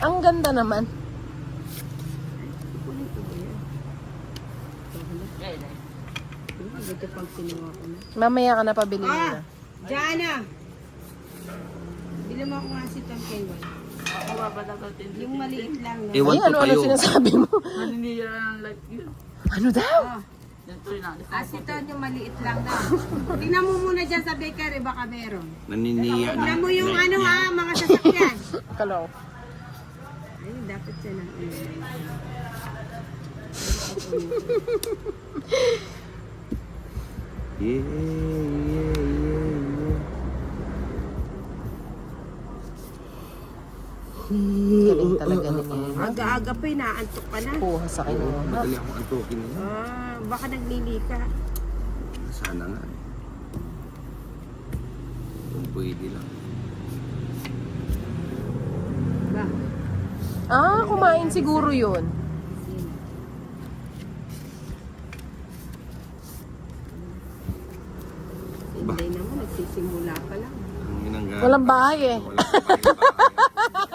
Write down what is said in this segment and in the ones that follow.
Ang ganda naman. Kunin ko ba yan? Ito pag sinuha ko na. Mamaya ka na pabili na. Jana! Bili mo ako nga si Tom Kenwan. Yung maliit lang. No? Ewan Ay, ko ano kayo. sinasabi mo? Naniniya ng light yun. Ano daw? Asiton yung maliit lang na. Tingnan mo muna dyan sa bakery, baka meron. Naniniya Tingnan na. mo yung ano ha, mga sasakyan. Kalaw. Ay, dapat siya lang. Yeah, yeah, yeah. Galing talaga niya. Aga-aga pa, inaantok ka na. Puha sa kinuha. Madali akong antukin na. Baka naglilika. Sana nga. Kung pwede lang. Ba? Kumain siguro yun. Hindi naman, nagsisimula pa lang. Ang inangga. Walang bahay eh. Walang bahay.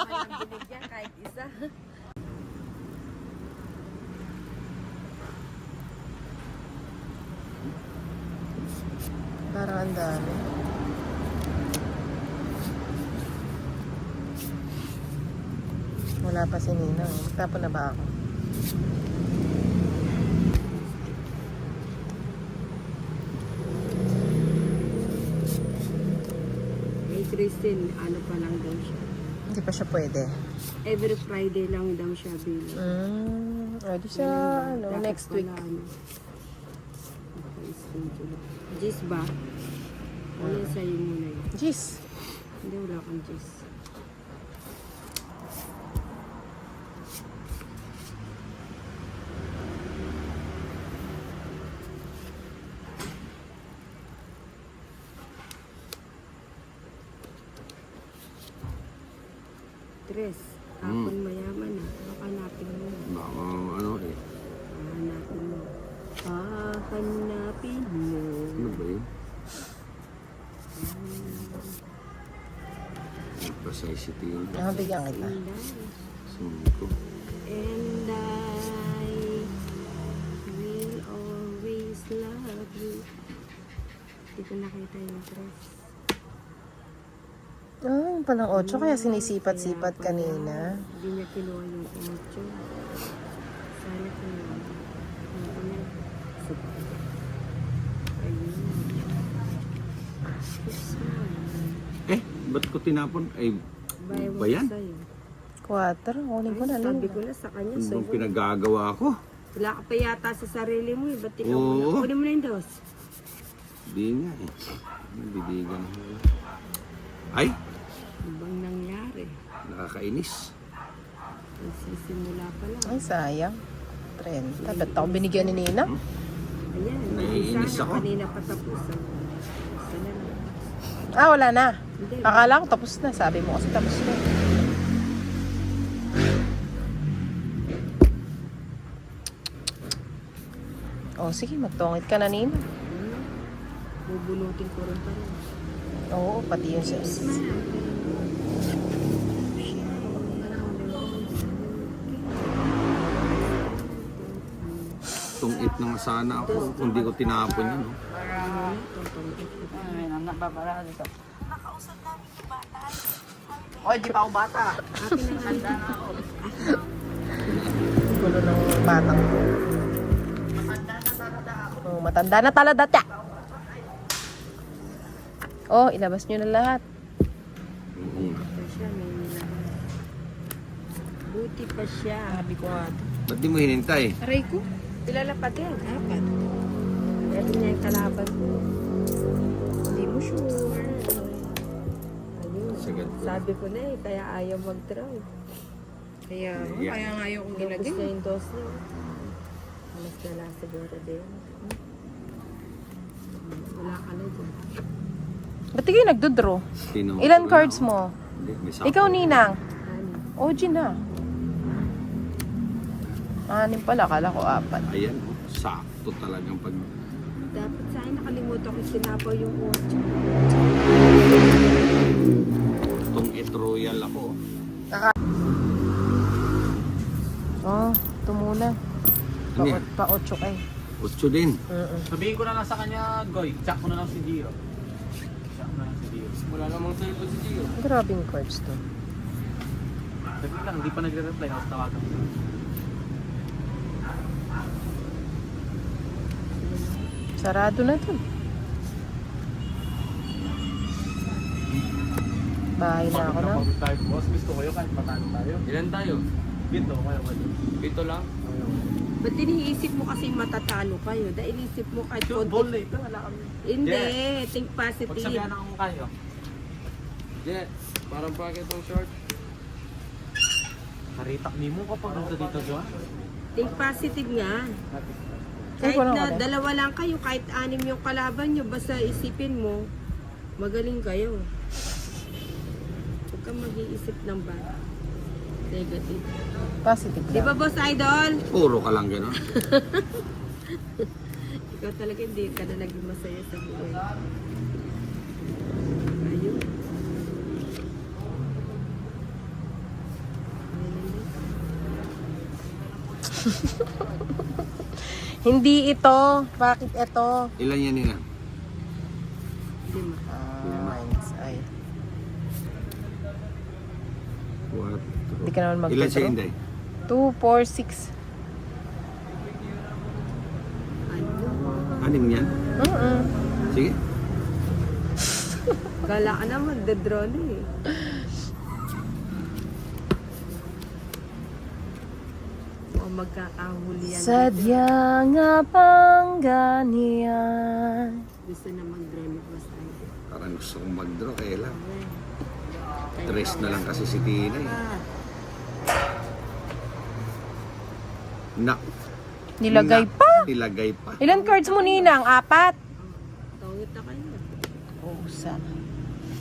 Walang binigyan kahit isa. Parang ang dami. Wala pa si Ninang. Tapon na ba ako? May Christine, ano pa lang daw siya. Hindi pa siya pwede. Every Friday lang daw siya bilang. Di siya, Dapat next week. pala, ano. Okay, Jis ba? Ano sa'yo muna yun? Jeez. Hindi, wala kang Jis. Tres. Hapon mayaman ah. Baka hanapin mo. Baka ano eh. Hahanapin mo. Hahanapin mo. Ano ba yun? Nagpasay city yun. Bigyan kita. Sumiko. And I will always love you. Hindi ko nakita yung tres. Yung palang 8, kaya sinisipat-sipat kanina. Hindi niya kinuha yung 8. Sana kinuha. Ayun. Eh, ba't ko tinapon? Ay, ba yan? 4, kunin ko na Sabi lang. ko na sa kanya. Ano So, bang pinagagawa ko? wala ka pa yata sa sarili mo eh. Ba't ikaw Oo. mo? Kunin mo na yung dos. Di nga eh. Bibigan. Ay, Ano bang nangyari? nakakainis. Nagsisimula pa lang. Ay, sayang. 30. Ba't ako binigyan ni Ninang? Ayan. Naiinis Sana ako. kanina patapos. Sana na. Wala na. Hindi. Akala ko tapos na. Sabi mo kasi tapos na. Sige, magtungit ka na, Ninang. Bubunutin ko rin pa rin. Oo, pati yung sis. Tungit na nga sana ako kung di ko tinapon yun. No? Ay, nababarado ito. Nakausap namin yung bata. Oy, di pa ako bata. Handa na ako. Gulo ng batang. Matanda na talaga siya. Ilabas nyo na lahat. Pa siya, may nilabas. Buti pa siya. Sabi ko nga. Ba't di mo hinintay? Aray ko, kilala pa din. Apat. Meron niya yung kalaban ko. Hindi mo sure. Ayun. Sagad ko. Sabi ko na eh, kaya ayaw mag-drive. Kaya, Yeah. kaya nga yung ginagay. Gusto yung dos niya. Alas na lang siguro din. Wala ka na dyan. Ba't di kayo nagdodraw? Tinuturo Ilan na cards ako. mo? Hindi, may sakto. Ikaw, Ninang. Ano? OG na. 6 pala, kala ko 4. Ayan, oh, sakto talagang pag... Dapat sa akin nakalimutan ko sinapaw yung 8. Itong Bakit royal ako? Oh, ito muna. Ano yan? Pa-8 kay. 8 din. Sabihin ko na lang sa kanya, Goy, check ko na lang si Gio. Check ko na lang si Gio. Wala namang cellphone si Gio. Grabing cards to. Sabi lang, hindi pa nagre-reply. Tapos tawagan ko. Sarado na to. Bahay na ako na. Kapag tayo, boss, gusto ko yun kahit patalo tayo. Ilan tayo? Pito, kaya wala. Ito lang? Ba't iniisip mo kasi matatalo kayo? Dahil inisip mo kahit Yung konti. ball na ito, wala kami. Hindi, think Pag positive. sabihan ako kayo. Jet, parang bakit ang short? Karitak ni mo kapag nandito dito, John. Think positive nga. Ay, Kahit walang na wala. dalawa lang kayo, kahit 6 yung kalaban nyo, basta isipin mo, magaling kayo. Huwag kang mag-iisip ng bad. Negative. Positive Di ba, lang. Boss Idol? Puro ka lang gano'n. Ikaw talaga hindi ka na naging masaya sa buhay. Ayun. Hindi ito. Bakit ito? Ilan yan nila? 5. Mind's eye. 4. Hindi ka naman Ilan siya, mag-draw. Inday? 2, 4, 6. Ano? 6 yan? Sige. Kala ka naman, dedraw na eh. O magkakahuli yan. Sadya nga bang ganyan? Gusto na mag-draw ni Boss Idol. Parang gusto kong mag-draw, kaya lang. 3 na lang kasi si Tina eh. Nak. Nilagay Nak. pa. Nilagay pa. Ilan cards mo, Ninang? 4? Tawit na kayo. Usa.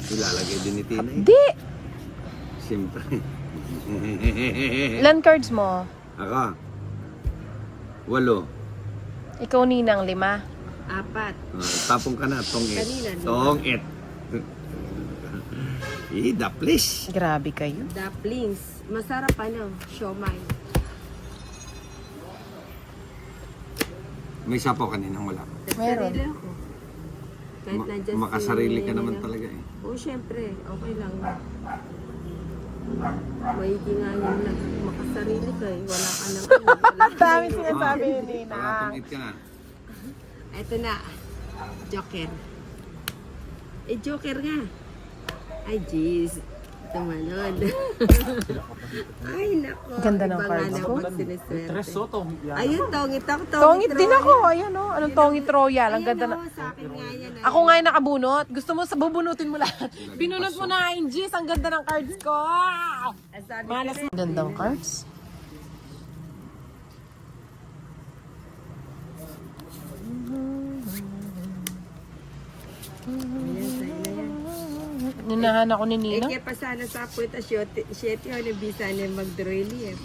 Ilalagay din ni Tina eh. Di! Siyempre. Ilan cards mo? Ako. 8. Ikaw, Ninang, 5. 4. Tapong ka na, tong-it. Kanina, di ba? Tong-it. Please. Grabe kayo. Dumplings. Masarap ano? Siomay. May sapaw kaninang wala. Meron. Sarili ako. Kahit nandyan Makasarili ka naman talaga eh. Oo, syempre. Okay lang. Maigi nga yun lang. Makasarili ka eh. Wala ka nang ano. Wala ka Dami nang- sinasabi ni Baka Ninang. tong-it ka na. Ito na. Joker. Eh, Joker nga. Ay, jeez. Tumalon. Ay, nako. Ganda ng Iba cards nga ko. naman siniswerte. Tres soto. Ayun, tongit ako. Tongit din royal. ako. Ayan o. Anong tongit royal? Ang ganda na. Ayan, sa akin nga yan. Ako nga yung nakabunot. Gusto mo, bubunutin mo lahat. Binunot mo na, Angie. Ang ganda ng cards ko. Sabi ko Malas. rin. Gandang cards. Ayan, sa'yo na yan. Ninahan ako ni Eh, Ninang. kaya pa sana sa puwet at siyete o nabisa niya mag-draw eh.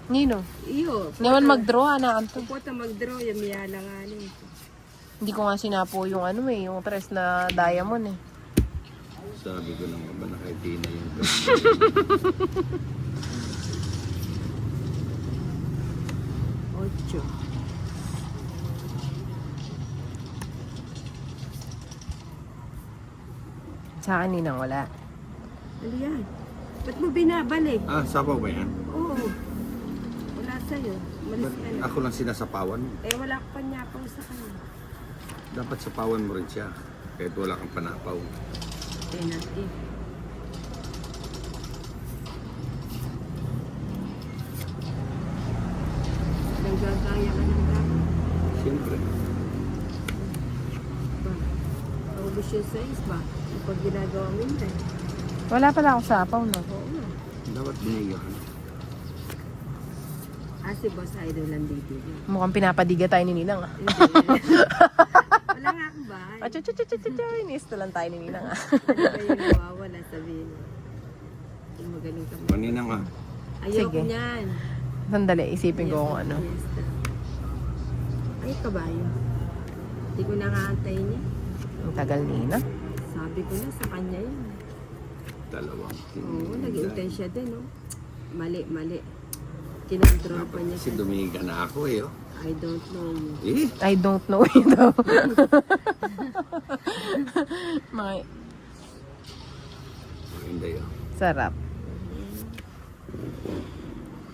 Nino. Iyo. Ngayon mag-draw, hanaan to. Puwet na mag-draw, yung miyala nga niya. Hindi ko nga sinapo yung ano eh, yung tres na diamond eh. Sabi ko lang ba na kay Tina yung Ocho. Sa akin Ninang wala. Ano yan? Ba't mo binabalik? sapaw ba yan? Oo. Wala sa'yo. Malis ka na. Ako lang sinasapawan mo. Eh, wala ka pa nyapaw sa kanya. Dapat sapawan mo rin siya. Kahit wala kang panapaw. Penalty. Nanggagaya ka ng dapat. Siyempre. Ba? Paubos yung size ba? Pag ginagawa mo yun eh. Wala pala ako sapaw no. Oo nga. Dapat binigyan ka. Si Boss Idol lang dito. Mukhang pinapadiga tayo ni Ninang ah. Hindi. Wala nga akong bahay. Inis na lang tayo ni Ninang ah. Ano ba yung nawawala? Sabihin mo. Yung magaling ka mo. Paninang ka. Ayoko Sige. niyan. Sandali, isipin ko kung ano. Fiesta. Ay, kabayo. Hindi ko nangaantay niya. Ang tagal Ninang. Sabi ko na sa kanya yun. Dalawang Oo, nag-intay siya din, no? Mali. Kinontrol pa niya Kasi siya. dumiga na ako eh. Oh. I don't know. Eh, I don't know ito. Mga hindi oh. sarap.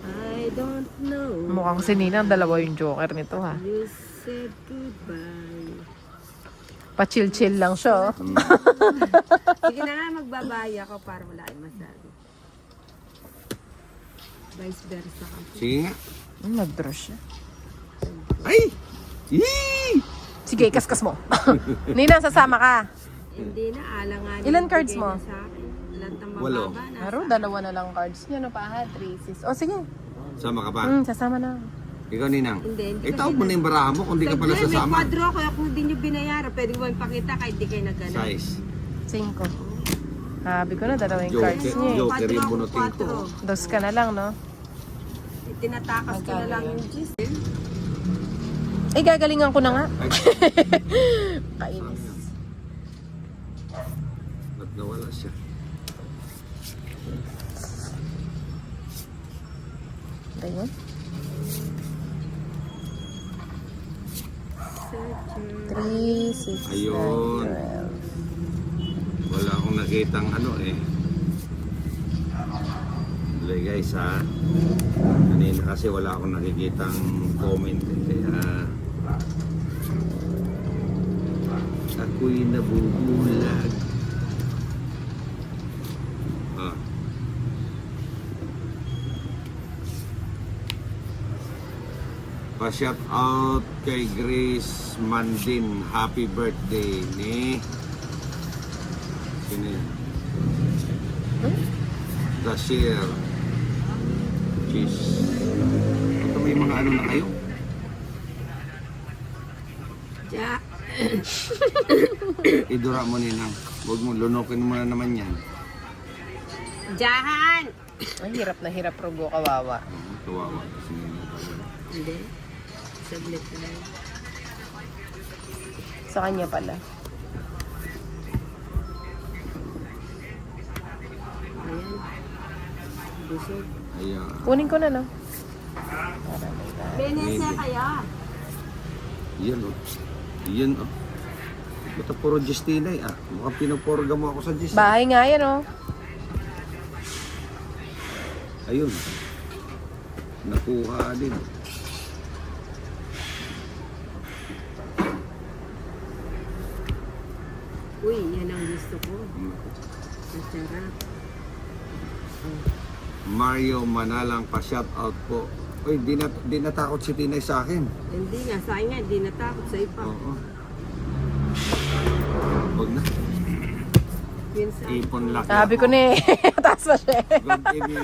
I don't know. Mukhang si Ninang dalawa yung joker nito ha. You said goodbye. Pa-chill-chill lang siya. Oh. Sige na nga, magbabaya ako para wala kayong masabi. Vice versa ka. Sige nga. Nag-draw siya. Ay! Yee! Sige, kaskas mo. Ninang, sasama ka. Hindi na, alanganin. Ilan yung cards bigay mo? niya sa akin. Lahat ng Walo. mababa na. Pero dalawa na lang cards niya, no pa ha? 3, 6. O sige. Sama ka pa? Sasama na. Ikaw, Ninang. Hindi Itaw mo na yung baraha mo kung di ka pala Saglit, sasama. may kwadro ako. Kung hindi nyo binayaran, pwede mo ipakita kahit di kayo nagana. Size. 5. Sabi ko na, dalawa yung cards Joker, niya. joker yung bunutin ko. Dos ka na lang, no? Tinatakas ko na lang yung gist. Eh, gagalingan ko na nga. Ay, Kainis. ba't nawala siya? Ganyan. 3, 6, Ayun. 9, Wala akong nakitang ano eh. Dali guys ha. Kanina kasi wala akong nakikitang comment eh. Kaya ako'y nabubulag. Ah. Pa-shout out kay Grace Mandin. Happy birthday ni sino yun? Dashier. Cheese. Ito may mga ano na kayo? Ja. Idura mo Ninang. Huwag mo, lunokin mo na naman yan. Jahan! Ang hirap na hirap, Rugo, kawawa. Kawawa kasi Ninang. Hindi. Saglit na lang. Sa kanya pala. Ayan. Busog. Ayan. Kunin ko na, no? Benesa kaya? Yan o. Yan o. Ito puro Justinay ah. Mukhang pinuporga mo ako sa Gis. Bahay nga yan, oh. Ayun. Nakuha din. Uy, yan ang gusto ko. Masarap. Mario Manalang pa-shout out po. Uy, di natakot si Tinay sa akin. Hindi nga, sa akin nga, hindi natakot sa ipa. Oo. Huwag na. Yun sa Ipon laki Sabi ako. ko na eh. Taas pa siya eh. Good evening.